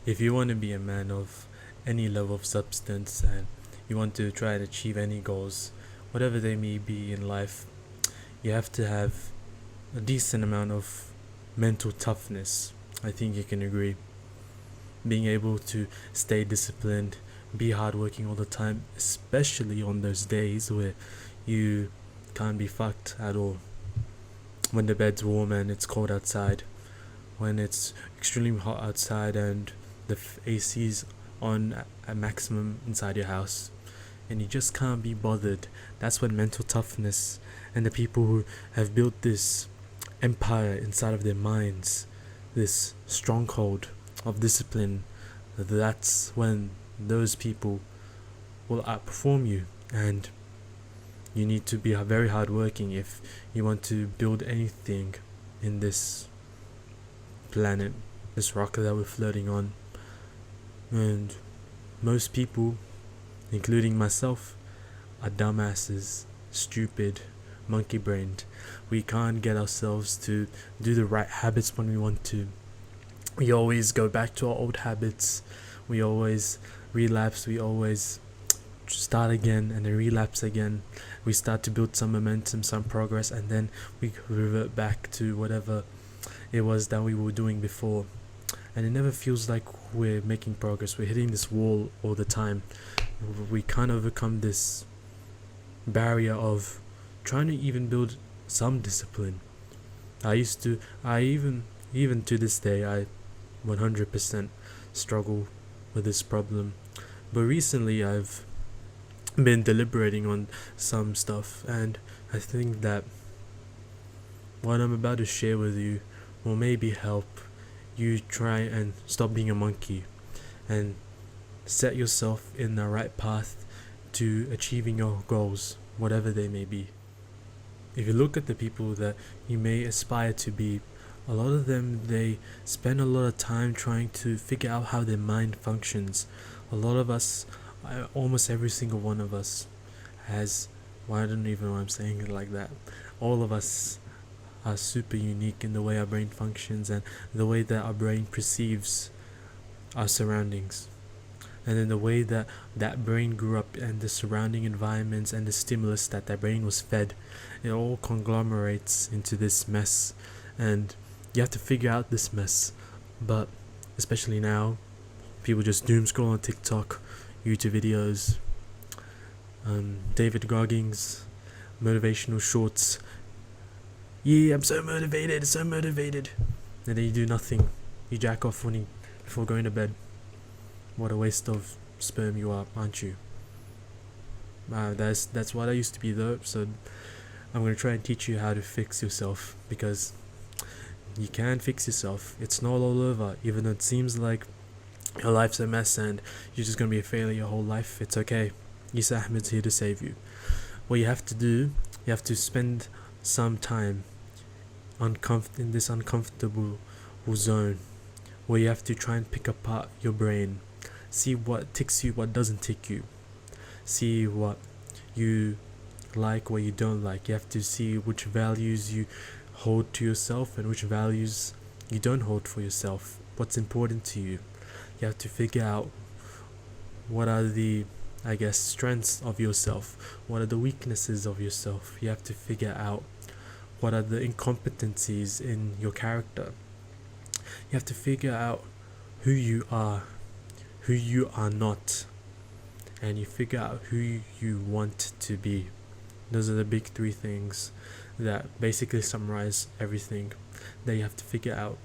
If you want to be a man of any level of substance and you want to try and achieve any goals, whatever they may be in life, you have to have a decent amount of mental toughness. I think you can agree. Being able to stay disciplined, be hardworking all the time, especially on those days where you can't be fucked at all. When the bed's warm and it's cold outside, when it's extremely hot outside and the AC's on a maximum inside your house, and you just can't be bothered. That's when mental toughness and the people who have built this empire inside of their minds, this stronghold of discipline, that's when those people will outperform you. And you need to be very hardworking if you want to build anything in this planet, this rocket that we're floating on. And most people, including myself, are dumbasses, stupid, monkey brained. We can't get ourselves to do the right habits when we want to. We always go back to our old habits. We always relapse. We always start again and then relapse again. We start to build some momentum, some progress, and then we revert back to whatever it was that we were doing before. And it never feels like we're making progress. We're hitting this wall all the time. We can't overcome this barrier of trying to even build some discipline. I even to this day, I 100% struggle with this problem. But recently I've been deliberating on some stuff, and I think that what I'm about to share with you will maybe help you try and stop being a monkey and set yourself in the right path to achieving your goals, whatever they may be. If you look at the people that you may aspire to be, a lot of them, they spend a lot of time trying to figure out how their mind functions. A lot of us, almost every single one of us has, well, I don't even know why I'm saying it like that. All of us are super unique in the way our brain functions and the way that our brain perceives our surroundings. And in the way that that brain grew up and the surrounding environments and the stimulus that brain was fed, it all conglomerates into this mess. And you have to figure out this mess. But especially now, people just doom scroll on TikTok, YouTube videos, David Goggins, motivational shorts. Yeah, I'm so motivated, so motivated. And then you do nothing. You jack off before going to bed. What a waste of sperm you are, aren't you? That's what I used to be though, so I'm gonna try and teach you how to fix yourself, because you can fix yourself. It's not all over, even though it seems like your life's a mess and you're just gonna be a failure your whole life. It's okay. Isa Ahmed's here to save you. What you have to do, you have to spend some time in this uncomfortable zone where you have to try and pick apart your brain, see what ticks you, what doesn't tick you, see what you like, what you don't like. You have to see which values you hold to yourself and which values you don't hold for yourself, what's important to you. You have to figure out what are the, strengths of yourself, what are the weaknesses of yourself. You have to figure out what are the incompetencies in your character. You have to figure out who you are not, and you figure out who you want to be. Those are the big three things that basically summarize everything that you have to figure out: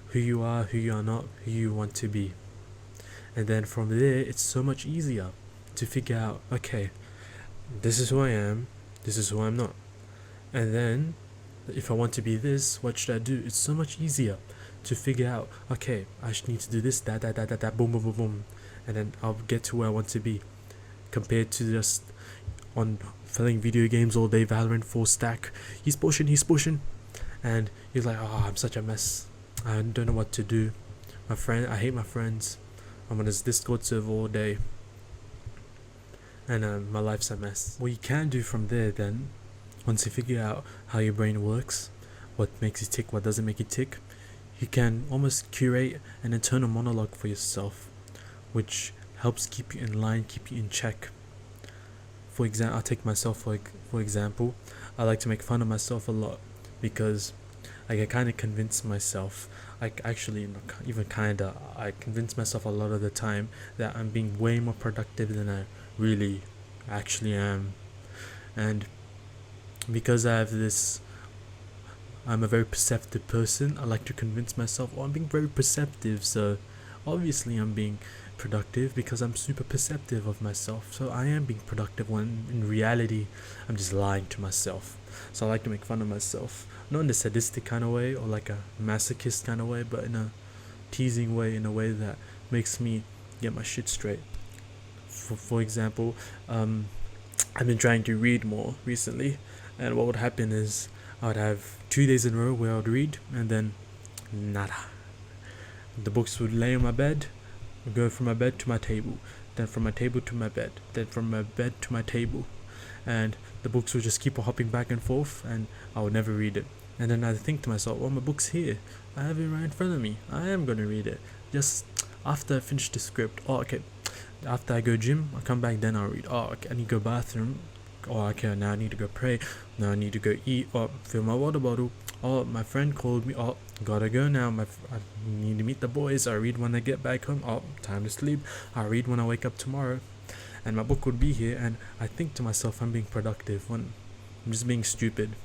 who you are not, who you want to be. And then from there, it's so much easier to figure out, okay, this is who I am, this is who I'm not. And then if I want to be this, what should I do? It's so much easier to figure out, okay, I should need to do this, that, boom, boom, boom, boom, and then I'll get to where I want to be, compared to just on playing video games all day, Valorant, full stack, he's pushing, and you're like, oh, I'm such a mess, I don't know what to do, I hate my friends, I'm on this Discord server all day, and my life's a mess. What you can do from there then, once you figure out how your brain works, what makes it tick, what doesn't make it tick, you can almost curate an internal monologue for yourself, which helps keep you in line, keep you in check. For example, I'll take myself for example. I like to make fun of myself a lot because I can kind of convince myself, I convince myself a lot of the time that I'm being way more productive than I really actually am. And because I'm a very perceptive person, I like to convince myself, oh, I'm being very perceptive, so obviously I'm being productive because I'm super perceptive of myself. So I am being productive when in reality I'm just lying to myself. So I like to make fun of myself, not in a sadistic kind of way or like a masochist kind of way, but in a teasing way, in a way that makes me get my shit straight. For example, I've been trying to read more recently, and what would happen is I would have 2 days in a row where I would read, and then nada. The books would lay on my bed, go from my bed to my table, then from my table to my bed, then from my bed to my table, and the books would just keep hopping back and forth, and I would never read it. And then I'd think to myself, well, my book's here, I have it right in front of me, I am gonna read it. Just after I finish the script, oh okay, after I go gym, I come back, then I'll read. Oh okay, I need to go bathroom. Oh okay, now I need to go pray. Now I need to go eat or fill my water bottle. Oh, my friend called me. Oh, gotta go now. I need to meet the boys. I read when I get back home. Oh, time to sleep. I read when I wake up tomorrow. And my book would be here, and I think to myself, I'm being productive when I'm just being stupid.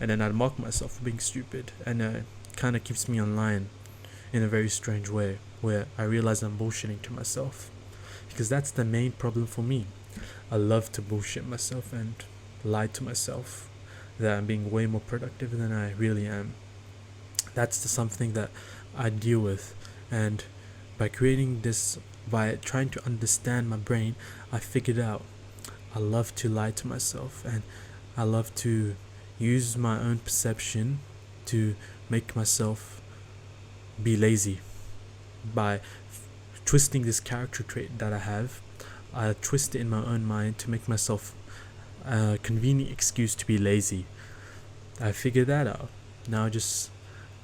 And then I'd mock myself for being stupid, and it kind of keeps me online in a very strange way, where I realize I'm bullshitting to myself. Because that's the main problem for me. I love to bullshit myself and lie to myself that I'm being way more productive than I really am. That's something that I deal with, and by trying to understand my brain, I figured out I love to lie to myself, and I love to use my own perception to make myself be lazy by twisting this character trait that I have. I twist it in my own mind to make myself a convenient excuse to be lazy. I figured that out. Now I just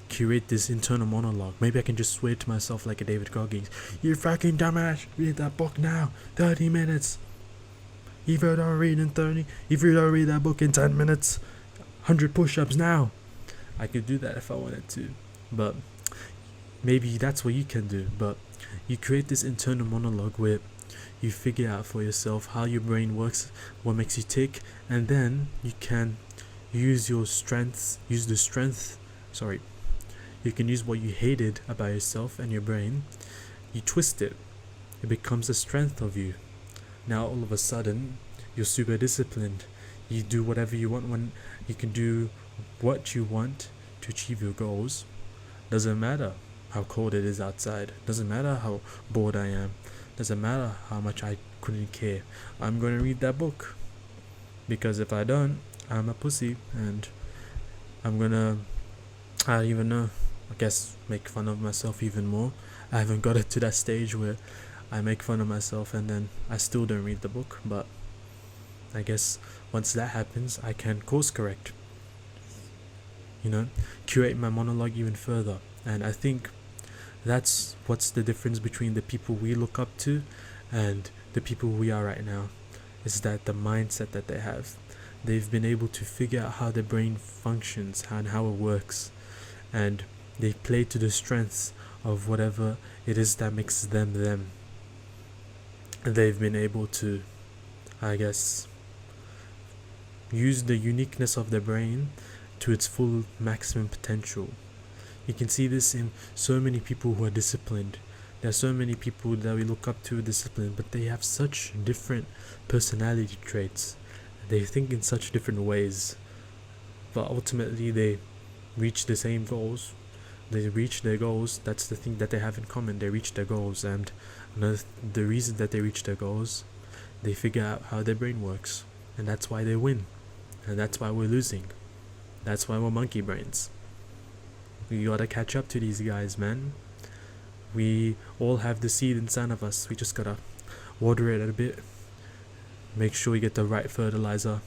curate this internal monologue. Maybe I can just swear to myself like a David Goggins. You fucking dumbass, read that book now. 30 minutes. If you don't read in 30, if you don't read that book in 10 minutes, 100 push-ups now. I could do that if I wanted to. But maybe that's what you can do. But you create this internal monologue where you figure out for yourself how your brain works, what makes you tick, and then you can use your strengths, you can use what you hated about yourself and your brain, you twist it, it becomes a strength of you. Now all of a sudden, you're super disciplined, you do whatever you want when you can do what you want to achieve your goals. Doesn't matter how cold it is outside, doesn't matter how bored I am, doesn't matter how much I couldn't care. I'm gonna read that book, because if I don't, I'm a pussy, and I'm gonna, I don't even know, I guess make fun of myself even more. I haven't got it to that stage where I make fun of myself and then I still don't read the book, but I guess once that happens, I can course correct, curate my monologue even further. And I think that's what's the difference between the people we look up to and the people we are right now, is that the mindset that they have. They've been able to figure out how their brain functions and how it works, and they play to the strengths of whatever it is that makes them them. And they've been able to, I guess, use the uniqueness of their brain to its full maximum potential. You can see this in so many people who are disciplined. There are so many people that we look up to disciplined, but they have such different personality traits. They think in such different ways, but ultimately they reach the same goals. They reach their goals. That's the thing that they have in common. They reach their goals, and the reason that they reach their goals, they figure out how their brain works, and that's why they win, and that's why we're losing. That's why we're monkey brains. We gotta catch up to these guys, man. We all have the seed inside of us. We just gotta water it a bit, make sure we get the right fertilizer,